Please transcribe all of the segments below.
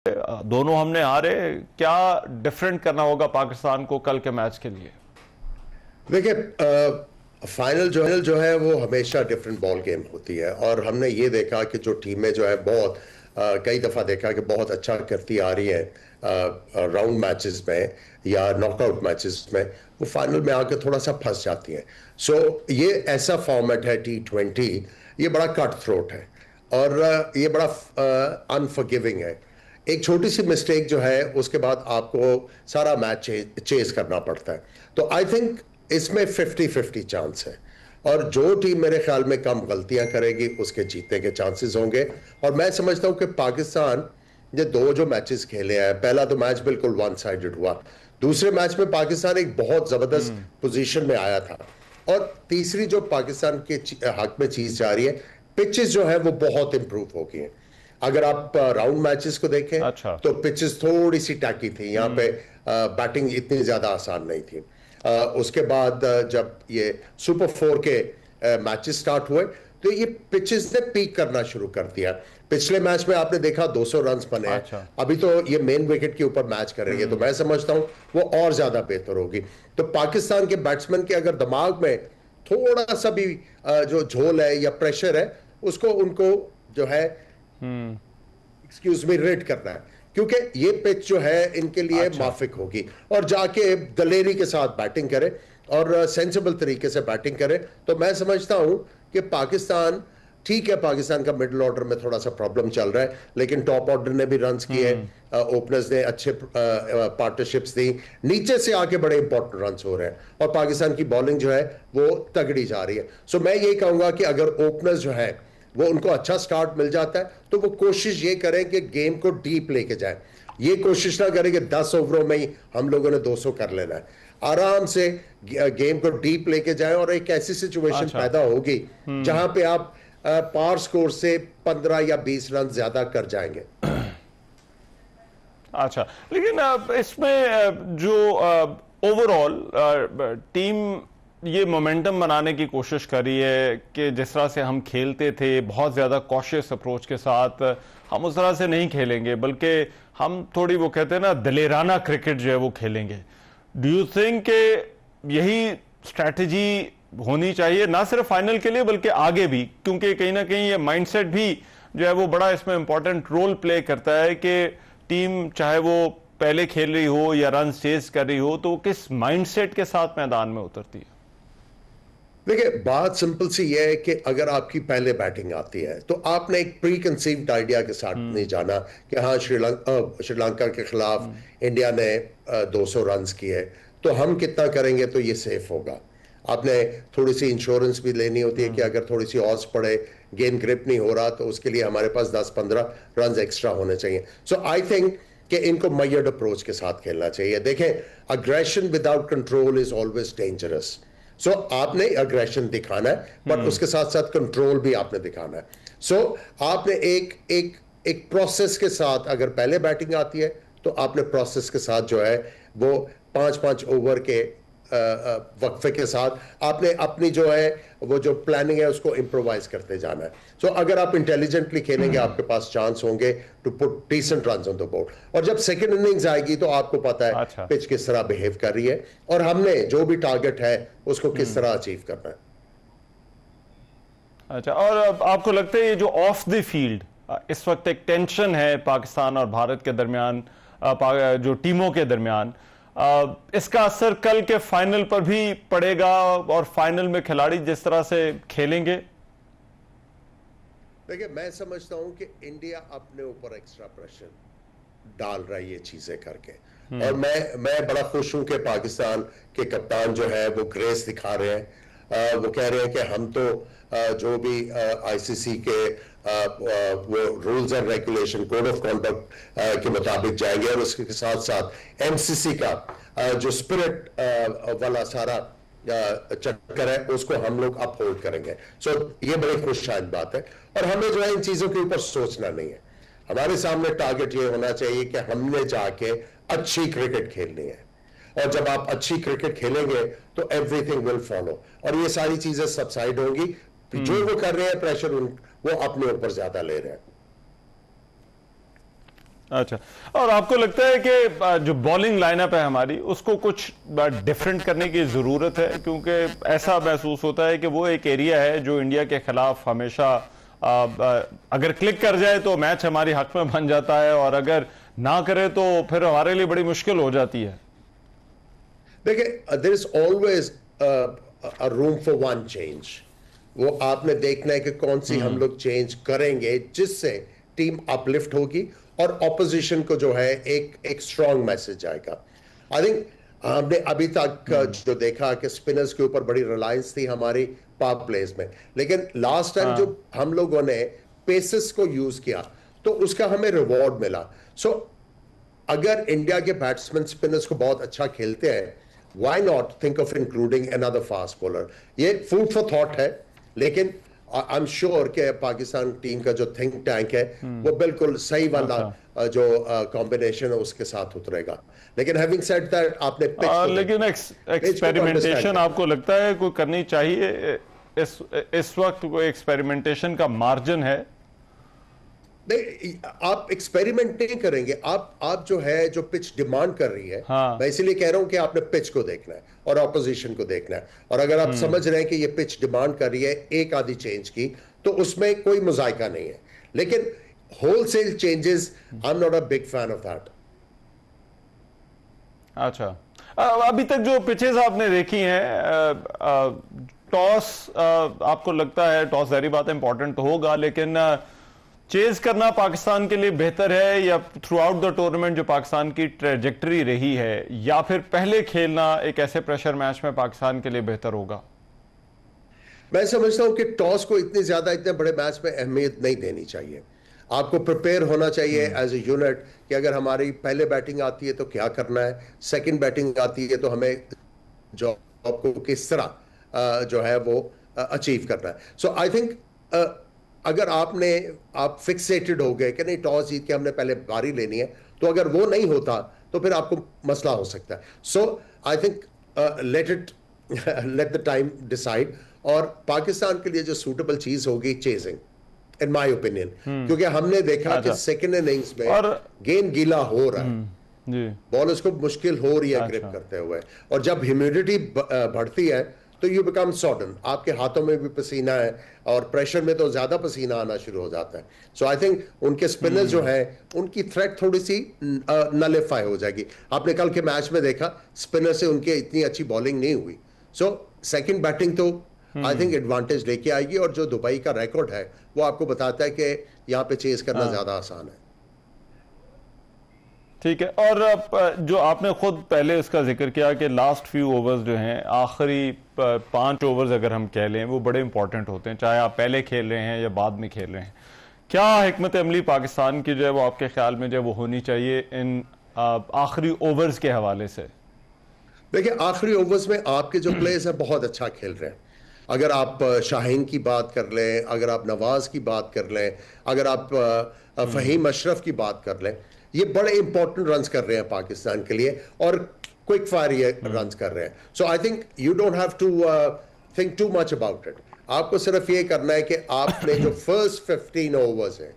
दोनों हमने हारे, क्या डिफरेंट करना होगा पाकिस्तान को कल के मैच के लिए? देखिए, फाइनल जो है वो हमेशा डिफरेंट बॉल गेम होती है और हमने ये देखा कि जो टीमें जो है बहुत कई दफ़ा देखा कि बहुत अच्छा करती आ रही है राउंड मैचेस में या नॉकआउट मैचेस में, वो फाइनल में आकर थोड़ा सा फंस जाती हैं। सो ये ऐसा फॉर्मेट है T20, ये बड़ा कट थ्रोट है और ये बड़ा अनफॉरगिविंग है। एक छोटी सी मिस्टेक जो है उसके बाद आपको सारा मैच चेज करना पड़ता है। तो आई थिंक इसमें 50-50 चांस है और जो टीम मेरे ख्याल में कम गलतियां करेगी उसके जीतने के चांसेस होंगे। और मैं समझता हूं कि पाकिस्तान ये दो जो मैचेस खेले हैं, पहला तो मैच बिल्कुल वन साइडेड हुआ, दूसरे मैच में पाकिस्तान एक बहुत जबरदस्त पोजीशन में आया था और तीसरी जो पाकिस्तान के हक में चीज जा रही है, पिचेस जो है वो बहुत इंप्रूव हो गई हैं। अगर आप राउंड मैचेस को देखें तो पिचेस थोड़ी सी टैकी थी, यहाँ पे बैटिंग इतनी ज्यादा आसान नहीं थी। उसके बाद जब ये सुपर 4 के मैचेस स्टार्ट हुए तो ये पिचेस ने पीक करना शुरू कर दिया। पिछले मैच में आपने देखा 200 रन्स बने हैं। अभी तो ये मेन विकेट के ऊपर मैच करेंगे तो मैं समझता हूं वो और ज्यादा बेहतर होगी। तो पाकिस्तान के बैट्समैन के अगर दिमाग में थोड़ा सा भी जो झोल है या प्रेशर है उसको उनको जो है एक्सक्यूज मी रेड करना है, क्योंकि ये पिच जो है इनके लिए माफिक होगी और जाके दलेरी के साथ बैटिंग करे और सेंसिबल तरीके से बैटिंग करे। तो मैं समझता हूं कि पाकिस्तान ठीक है, पाकिस्तान का मिडिल ऑर्डर में थोड़ा सा प्रॉब्लम चल रहा है, लेकिन टॉप ऑर्डर ने भी रन्स किए, ओपनर्स ने अच्छे पार्टनरशिप्स दी, नीचे से आके बड़े इंपॉर्टेंट रन्स हो रहे हैं और पाकिस्तान की बॉलिंग जो है वो तगड़ी जा रही है। सो मैं यही कहूंगा कि अगर ओपनर्स जो है वो उनको अच्छा स्टार्ट मिल जाता है तो वो कोशिश ये करें कि गेम को डीप लेके जाए। ये कोशिश ना करें कि 10 ओवरों में ही हम लोगों ने 200 कर लेना है। आराम से गेम को डीप लेके जाए और एक ऐसी सिचुएशन पैदा होगी जहां पे आप पार स्कोर से 15 या 20 रन ज्यादा कर जाएंगे। अच्छा, लेकिन इसमें जो ओवरऑल टीम ये मोमेंटम बनाने की कोशिश कर रही है कि जिस तरह से हम खेलते थे बहुत ज़्यादा कॉशियस अप्रोच के साथ, हम उस तरह से नहीं खेलेंगे, बल्कि हम थोड़ी वो कहते हैं ना दलेराना क्रिकेट जो है वो खेलेंगे। डू यू थिंक कि यही स्ट्रैटेजी होनी चाहिए ना सिर्फ फाइनल के लिए बल्कि आगे भी, क्योंकि कहीं ना कहीं ये माइंडसेट भी जो है वो बड़ा इसमें इंपॉर्टेंट रोल प्ले करता है कि टीम चाहे वो पहले खेल रही हो या रन चेज कर रही हो तो किस माइंडसेट के साथ मैदान में उतरती है? देखिए, बात सिंपल सी ये है कि अगर आपकी पहले बैटिंग आती है तो आपने एक प्री कंसीव्ड आइडिया के साथ नहीं जाना कि हाँ श्रीलंका के खिलाफ इंडिया ने 200 रन किए तो हम कितना करेंगे तो ये सेफ होगा। आपने थोड़ी सी इंश्योरेंस भी लेनी होती है कि अगर थोड़ी सी ऑड्स पड़े, गेम ग्रिप नहीं हो रहा तो उसके लिए हमारे पास 10-15 रन एक्स्ट्रा होने चाहिए। सो आई थिंक कि इनको मेजर्ड अप्रोच के साथ खेलना चाहिए। देखें, aggression without control is always dangerous. So आपने अग्रेशन दिखाना है बट उसके साथ साथ कंट्रोल भी आपने दिखाना है। सो आपने एक प्रोसेस के साथ, अगर पहले बैटिंग आती है तो आपने प्रोसेस के साथ जो है वो 5-5 ओवर के वक्फे के साथ आपने अपनी जो है वो जो प्लानिंग है उसको इंप्रोवाइज करते जाना है। सो अगर आप इंटेलिजेंटली खेलेंगे आपके पास चांस होंगे to put decent runs on the board. और जब सेकंड इनिंग्स आएगी तो आपको पता है पिच किस तरह बिहेव कर रही है और हमने जो भी टारगेट है उसको किस तरह अचीव करना है। अच्छा, और आपको लगता है ये जो ऑफ द फील्ड इस वक्त एक टेंशन है पाकिस्तान और भारत के दरमियान, जो टीमों के दरमियान, इसका असर कल के फाइनल पर भी पड़ेगा और फाइनल में खिलाड़ी जिस तरह से खेलेंगे? देखिए, मैं समझता हूं कि इंडिया अपने ऊपर एक्स्ट्रा प्रेशर डाल रहा है ये चीजें करके और मैं बड़ा खुश हूं कि पाकिस्तान के कप्तान जो है वो ग्रेस दिखा रहे हैं। वो कह रहे हैं कि हम तो जो भी आईसीसी के वो rules and regulation, code of conduct के मुताबिक जाएंगे और उसके साथ साथ एमसीसी का जो स्पिरिट वाला सारा चक्कर है उसको हम लोग अपहोल्ड करेंगे। सो ये बड़ी खुशहाल बात है और हमें जो है इन चीजों के ऊपर सोचना नहीं है। हमारे सामने टारगेट ये होना चाहिए कि हमने जाके अच्छी क्रिकेट खेलनी है और जब आप अच्छी क्रिकेट खेलेंगे तो एवरीथिंग विल फॉलो और ये सारी चीजें सबसाइड होंगी। जो वो कर रहे हैं प्रेशर वो अपने ऊपर ज्यादा ले रहे हैं। अच्छा, और आपको लगता है कि जो बॉलिंग लाइनअप है हमारी उसको कुछ डिफरेंट करने की ज़रूरत है? क्योंकि ऐसा महसूस होता है कि वो एक एरिया है जो इंडिया के खिलाफ हमेशा अगर क्लिक कर जाए तो मैच हमारी हक में बन जाता है, और अगर ना करे तो फिर हमारे लिए बड़ी मुश्किल हो जाती है। देखिए, there is always a room for one change. वो आपने देखना है कि कौन सी हम लोग चेंज करेंगे जिससे टीम अपलिफ्ट होगी और ऑपोजिशन को जो है एक स्ट्रॉन्ग मैसेज आएगा। आई थिंक हमने अभी तक जो देखा कि स्पिनर्स के ऊपर बड़ी रिलायंस थी हमारी पावर प्लेस में, लेकिन लास्ट टाइम जो हम लोगों ने पेसेस को यूज किया तो उसका हमें रिवॉर्ड मिला। सो अगर इंडिया के बैट्समैन स्पिनर्स को बहुत अच्छा खेलते हैं, why not think of including another fast bowler. ये फूड फॉर थॉट है, लेकिन आई एम श्योर कि पाकिस्तान टीम का जो थिंक टैंक है वो बिल्कुल सही वाला जो कॉम्बिनेशन है उसके साथ उतरेगा। लेकिन हैविंग सेड दैट, आपने लेकिन एक्सपेरिमेंटेशन आपको लगता है कोई करनी चाहिए? इस वक्त कोई एक्सपेरिमेंटेशन का मार्जिन है? नहीं, आप एक्सपेरिमेंट नहीं करेंगे। आप जो है जो पिच डिमांड कर रही है, मैं इसीलिए कह रहा हूं कि आपने पिच को देखना है और ऑपोजिशन को देखना है। और अगर आप समझ रहे हैं कि ये पिच डिमांड कर रही है एक आधी चेंज की, तो उसमें कोई मुजायका नहीं है। लेकिन wholesale changes, I am not a big fan of that. अच्छा, अभी तक जो पिचेस आपने देखी हैं, टॉस आपको लगता है, टॉस जारी बात है इंपॉर्टेंट होगा, लेकिन चेज करना पाकिस्तान के लिए बेहतर है, या थ्रू आउट द टूर्नामेंट जो पाकिस्तान की ट्रेजेक्टरी रही है, या फिर पहले खेलना एक ऐसे प्रेशर मैच में पाकिस्तान के लिए बेहतर होगा? मैं समझता हूं कि टॉस को इतनी ज्यादा इतने बड़े मैच में अहमियत नहीं देनी चाहिए। आपको प्रिपेयर होना चाहिए एज ए यूनिट कि अगर हमारी पहले बैटिंग आती है तो क्या करना है, सेकंड बैटिंग आती है तो हमें जॉब को किस तरह जो है वो अचीव करना है। सो आई थिंक अगर आप फिक्सेटेड हो गए कि नहीं टॉस जीत के हमने पहले बारी लेनी है, तो अगर वो नहीं होता तो फिर आपको मसला हो सकता है। So I think let the time decide, और पाकिस्तान के लिए जो सूटेबल चीज होगी चेजिंग, इन माय ओपिनियन। क्योंकि हमने देखा कि सेकंड इनिंग्स में गेंद गीला हो रहा है, बॉलर्स को मुश्किल हो रही है ग्रिप करते हुए, और जब ह्यूमिडिटी बढ़ती है तो यू बिकम सॉडन, आपके हाथों में भी पसीना है और प्रेशर में तो ज्यादा पसीना आना शुरू हो जाता है। सो आई थिंक उनके स्पिनर्स जो है उनकी थ्रेट थोड़ी सी नलिफाई हो जाएगी। आपने कल के मैच में देखा स्पिनर से उनके इतनी अच्छी बॉलिंग नहीं हुई। सो सेकंड बैटिंग तो आई थिंक एडवांटेज लेके आएगी, और जो दुबई का रिकॉर्ड है वो आपको बताता है कि यहाँ पे चेज करना ज्यादा आसान है। ठीक है, और जो आपने खुद पहले इसका जिक्र किया कि लास्ट फ्यू ओवर्स जो हैं, आखिरी 5 ओवर्स अगर हम कह लें, वो बड़े इंपॉर्टेंट होते हैं, चाहे आप पहले खेल रहे हैं या बाद में खेल रहे हैं। क्या हिकमत अमली पाकिस्तान की जो है वो आपके ख्याल में जो है वो होनी चाहिए इन आखिरी ओवर्स के हवाले से? देखिए, आखिरी ओवर्स में आपके जो प्लेयर्स हैं बहुत अच्छा खेल रहे हैं। अगर आप शाहीन की बात कर लें, अगर आप नवाज की बात कर लें, अगर आप फहीम अशरफ की बात कर लें, ये बड़े इंपॉर्टेंट रन्स कर रहे हैं पाकिस्तान के लिए, और क्विक फायर ये रन्स कर रहे हैं। So I think you don't have to think too much about it. आपको सिर्फ ये करना है कि आपने जो फर्स्ट 15 ओवर्स हैं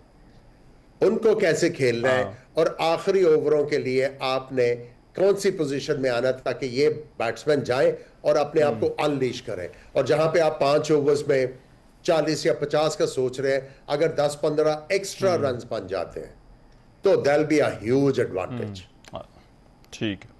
उनको कैसे खेलना है, और आखिरी ओवरों के लिए आपने कौन सी पोजीशन में आना ताकि ये बैट्समैन जाए और अपने आप को अनलीश करें। और जहां पे आप 5 ओवर्स में 40 या 50 का सोच रहे हैं, अगर 10-15 एक्स्ट्रा रन्स बन जाते हैं तो that will be a huge advantage. ठीक है।